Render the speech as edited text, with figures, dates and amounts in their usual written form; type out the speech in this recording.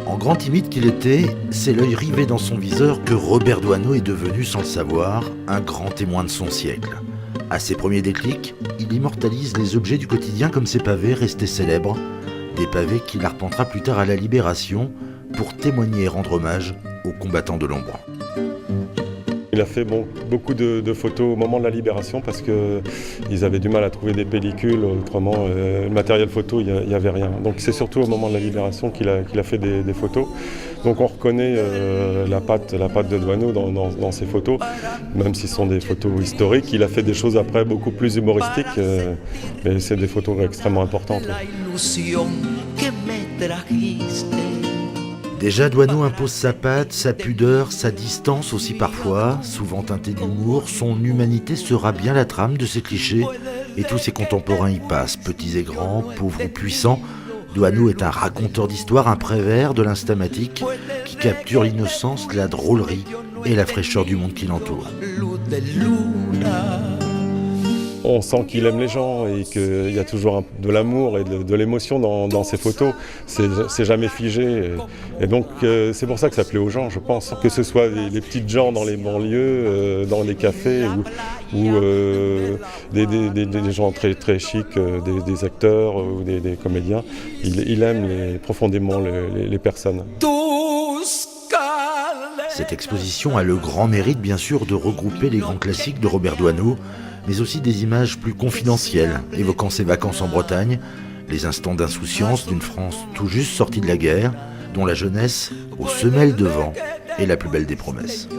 En grand timide qu'il était, c'est l'œil rivé dans son viseur que Robert Doisneau est devenu, sans le savoir, un grand témoin de son siècle. À ses premiers déclics, il immortalise les objets du quotidien comme ces pavés restés célèbres, des pavés qu'il arpentera plus tard à la Libération pour témoigner et rendre hommage aux combattants de l'ombre. Il a fait beaucoup de photos au moment de la Libération parce qu'ils avaient du mal à trouver des pellicules, autrement le matériel photo, il n'y avait rien. Donc c'est surtout au moment de la Libération qu'il a fait des photos. Donc on reconnaît la patte de Doisneau dans ses photos, même si ce sont des photos historiques. Il a fait des choses après beaucoup plus humoristiques, mais c'est des photos extrêmement importantes. Déjà, Doisneau impose sa patte, sa pudeur, sa distance aussi parfois, souvent teintée d'humour. Son humanité sera bien la trame de ses clichés, et tous ses contemporains y passent, petits et grands, pauvres ou puissants. Doisneau est un raconteur d'histoire, un Prévert de l'instamatique, qui capture l'innocence, la drôlerie et la fraîcheur du monde qui l'entoure. On sent qu'il aime les gens et qu'il y a toujours de l'amour et de l'émotion dans ses photos. C'est jamais figé. Et donc c'est pour ça que ça plaît aux gens, je pense. Que ce soit les petites gens dans les banlieues, dans les cafés ou des gens très, très chics, des acteurs ou des comédiens. Il aime profondément les personnes. Cette exposition a le grand mérite, bien sûr, de regrouper les grands classiques de Robert Doisneau, mais aussi des images plus confidentielles, évoquant ses vacances en Bretagne, les instants d'insouciance d'une France tout juste sortie de la guerre, dont la jeunesse, aux semelles de vent, est la plus belle des promesses.